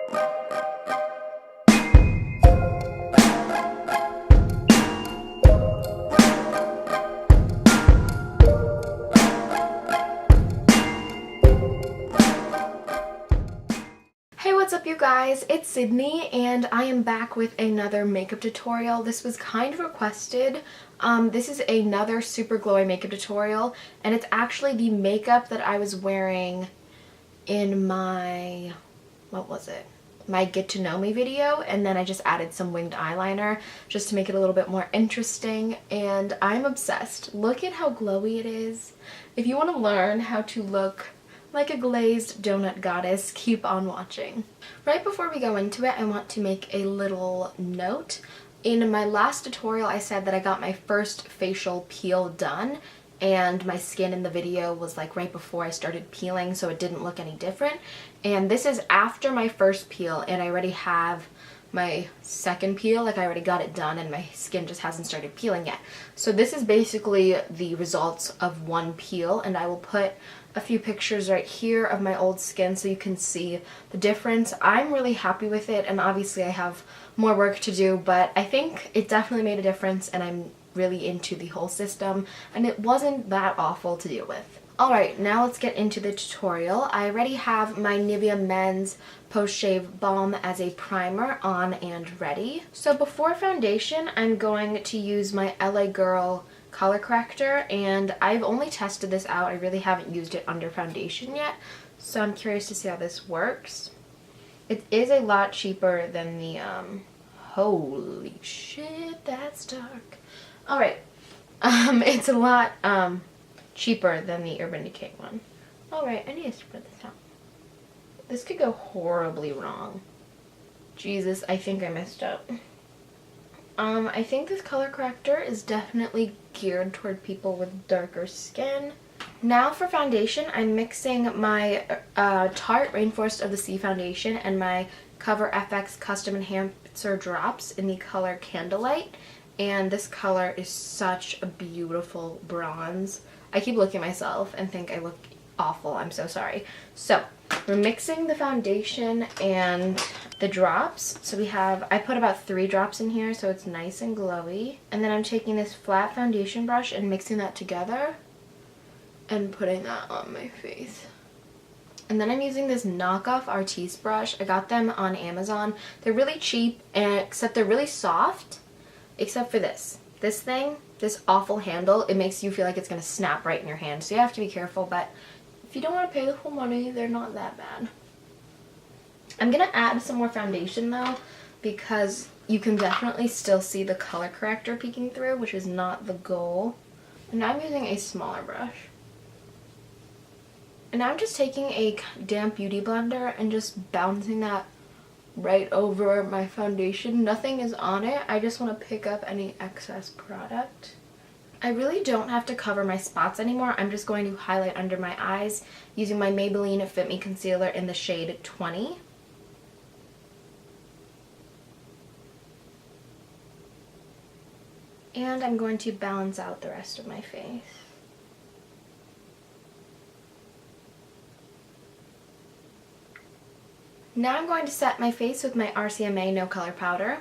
What's up, you guys? It's Sydney and I am back with another makeup tutorial. This was kind of requested. This is another super glowy makeup tutorial, and it's actually the makeup that I was wearing in my, what was it? My get to know me video, and then I just added some winged eyeliner just to make it a little bit more interesting, and I'm obsessed. Look at how glowy it is. If you want to learn how to look like a glazed donut goddess, keep on watching. Right before we go into it, I want to make a little note. In my last tutorial, I said that I got my first facial peel done, and my skin in the video was like right before I started peeling, so it didn't look any different. And this is after my first peel, and I already have my second peel. Like, I already got it done and my skin just hasn't started peeling yet. So this is basically the results of one peel, and I will put a few pictures right here of my old skin so you can see the difference. I'm really happy with it, and obviously I have more work to do, but I think it definitely made a difference, and I'm really into the whole system, and it wasn't that awful to deal with. Alright, now let's get into the tutorial. I already have my Nivea Men's Post-Shave Balm as a primer on and ready. So before foundation, I'm going to use my LA Girl color corrector, and I've only tested this out. I really haven't used it under foundation yet, so I'm curious to see how this works. It is a lot cheaper than the, holy shit, that's dark. Alright, it's a lot, cheaper than the Urban Decay one. Alright, I need to spread this out. This could go horribly wrong. Jesus, I think I messed up. I think this color corrector is definitely geared toward people with darker skin. Now for foundation, I'm mixing my Tarte Rainforest of the Sea foundation and my Cover FX Custom Enhancer drops in the color Candlelight. And this color is such a beautiful bronze. I keep looking at myself and think I look awful. I'm so sorry. So we're mixing the foundation and the drops. So I put about 3 drops in here so it's nice and glowy. And then I'm taking this flat foundation brush and mixing that together and putting that on my face. And then I'm using this knockoff Artiste brush. I got them on Amazon. They're really cheap, except they're really soft, except for this thing, this awful handle. It makes you feel like it's going to snap right in your hand, so you have to be careful, but if you don't want to pay the full money, they're not that bad. I'm going to add some more foundation though, because you can definitely still see the color corrector peeking through, which is not the goal. And now I'm using a smaller brush. And now I'm just taking a damp beauty blender and just bouncing that right over my foundation. Nothing is on it. I just want to pick up any excess product. I really don't have to cover my spots anymore. I'm just going to highlight under my eyes using my Maybelline Fit Me Concealer in the shade 20. And I'm going to balance out the rest of my face. Now I'm going to set my face with my RCMA No Color Powder.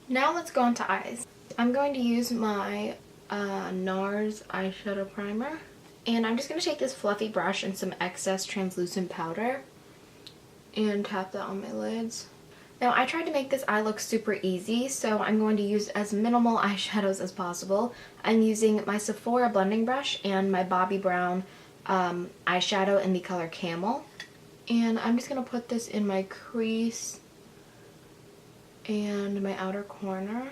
Now let's go into eyes. I'm going to use my Nars eyeshadow primer. And I'm just going to take this fluffy brush and some excess translucent powder and tap that on my lids. Now I tried to make this eye look super easy, so I'm going to use as minimal eyeshadows as possible. I'm using my Sephora blending brush and my Bobbi Brown eyeshadow in the color Camel, and I'm just going to put this in my crease and my outer corner,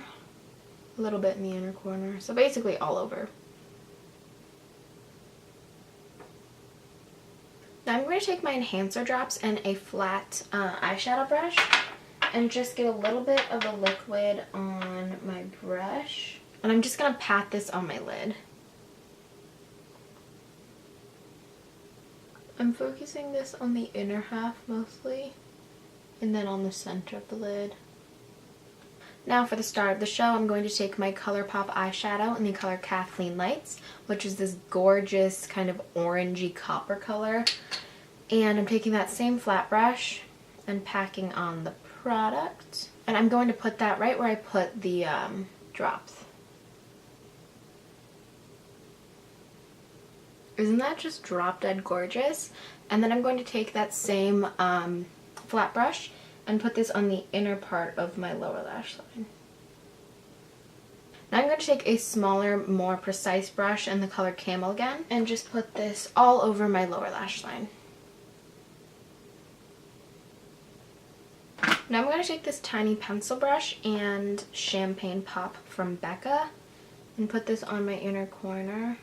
a little bit in the inner corner, so basically all over. Now I'm going to take my enhancer drops and a flat eyeshadow brush and just get a little bit of the liquid on my brush, and I'm just going to pat this on my lid. I'm focusing this on the inner half mostly, and then on the center of the lid. Now for the start of the show, I'm going to take my ColourPop eyeshadow in the color Kathleenlights, which is this gorgeous kind of orangey copper color. And I'm taking that same flat brush and packing on the product. And I'm going to put that right where I put the drops. Isn't that just drop dead gorgeous? And then I'm going to take that same flat brush and put this on the inner part of my lower lash line. Now I'm going to take a smaller, more precise brush in the color Camel again and just put this all over my lower lash line. Now I'm going to take this tiny pencil brush and Champagne Pop from Becca and put this on my inner corner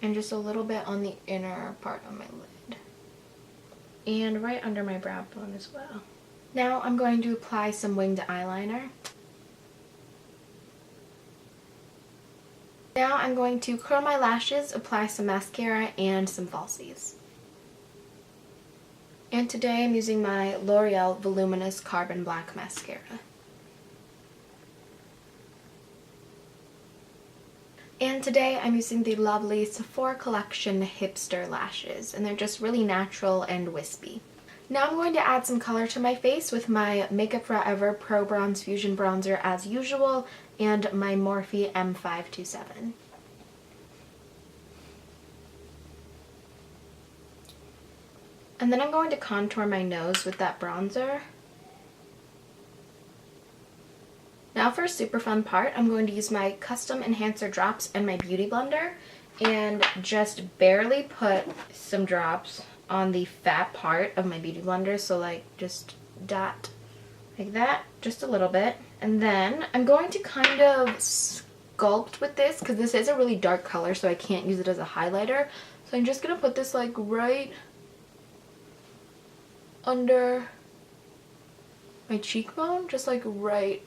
and just a little bit on the inner part of my lid and right under my brow bone as well. Now I'm going to apply some winged eyeliner. Now I'm going to curl my lashes, apply some mascara and some falsies. And today I'm using my L'Oreal Voluminous Carbon Black Mascara. And today I'm using the lovely Sephora Collection Hipster Lashes, and they're just really natural and wispy. Now I'm going to add some color to my face with my Makeup Forever Pro Bronze Fusion Bronzer as usual and my Morphe M527. And then I'm going to contour my nose with that bronzer. Now for a super fun part, I'm going to use my Custom Enhancer drops and my Beauty Blender and just barely put some drops on the fat part of my Beauty Blender, so like just dot like that, just a little bit. And then I'm going to kind of sculpt with this because this is a really dark color, so I can't use it as a highlighter. So I'm just going to put this like right under my cheekbone, just like right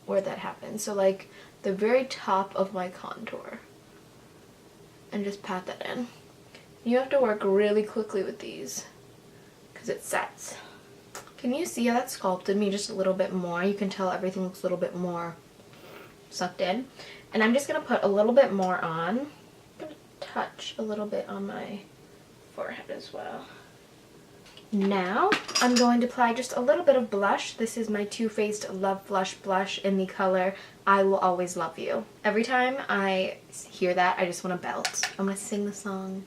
where that happens. So like the very top of my contour. And just pat that in. You have to work really quickly with these because it sets. Can you see how that sculpted me just a little bit more? You can tell everything looks a little bit more sucked in. And I'm just going to put a little bit more on. I'm going to touch a little bit on my forehead as well. Now I'm going to apply just a little bit of blush. This is my Too Faced Love Flush blush in the color I Will Always Love You. Every time I hear that, I just want to belt. I'm going to sing the song.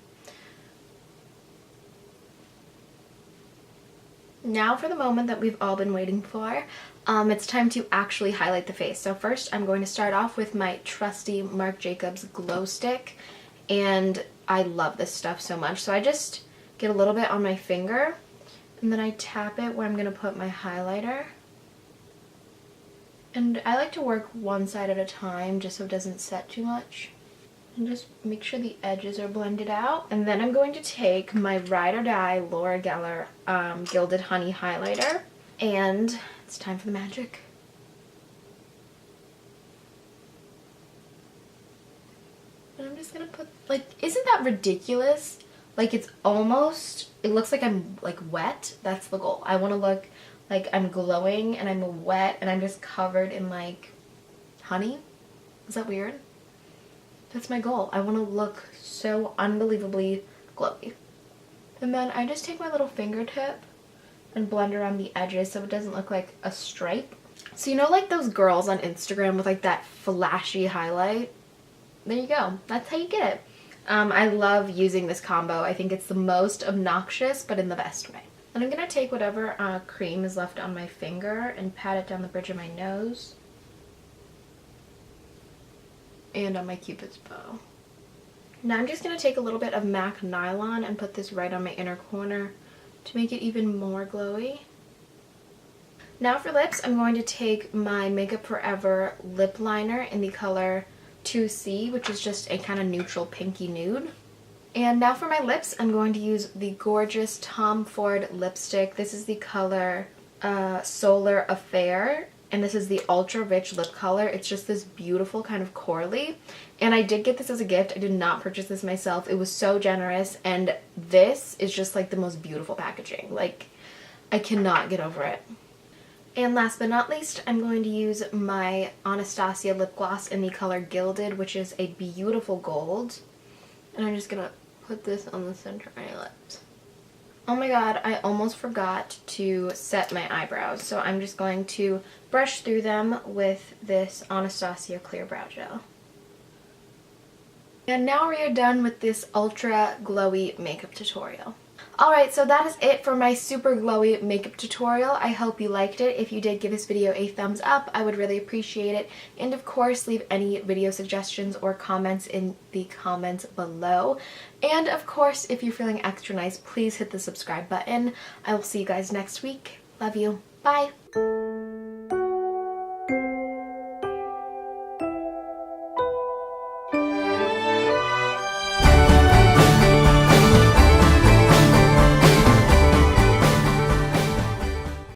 Now for the moment that we've all been waiting for. It's time to actually highlight the face. So first I'm going to start off with my trusty Marc Jacobs Glow Stick. And I love this stuff so much. So I just get a little bit on my finger. And then I tap it where I'm going to put my highlighter. And I like to work one side at a time just so it doesn't set too much. And just make sure the edges are blended out. And then I'm going to take my Ride or Die Laura Geller Gilded Honey Highlighter. And it's time for the magic. And I'm just going to put, like, isn't that ridiculous? Like it's almost, it looks like I'm like wet. That's the goal. I want to look like I'm glowing and I'm wet and I'm just covered in like honey. Is that weird? That's my goal. I want to look so unbelievably glowy. And then I just take my little fingertip and blend around the edges so it doesn't look like a stripe. So you know like those girls on Instagram with like that flashy highlight? There you go. That's how you get it. I love using this combo. I think it's the most obnoxious, but in the best way. And I'm going to take whatever cream is left on my finger and pat it down the bridge of my nose. And on my Cupid's bow. Now I'm just going to take a little bit of MAC Nylon and put this right on my inner corner to make it even more glowy. Now for lips, I'm going to take my Makeup Forever lip liner in the color 2C, which is just a kind of neutral pinky nude. And now for my lips, I'm going to use the gorgeous Tom Ford lipstick. This is the color Solar Affair, and this is the ultra rich lip color. It's just this beautiful kind of corally, and I did get this as a gift. I did not purchase this myself. It was so generous, and this is just like the most beautiful packaging. Like, I cannot get over it. And last but not least, I'm going to use my Anastasia lip gloss in the color Gilded, which is a beautiful gold. And I'm just going to put this on the center of my lips. Oh my god, I almost forgot to set my eyebrows, so I'm just going to brush through them with this Anastasia Clear Brow Gel. And now we are done with this ultra glowy makeup tutorial. Alright, so that is it for my super glowy makeup tutorial. I hope you liked it. If you did, give this video a thumbs up. I would really appreciate it. And of course, leave any video suggestions or comments in the comments below. And of course, if you're feeling extra nice, please hit the subscribe button. I will see you guys next week. Love you. Bye!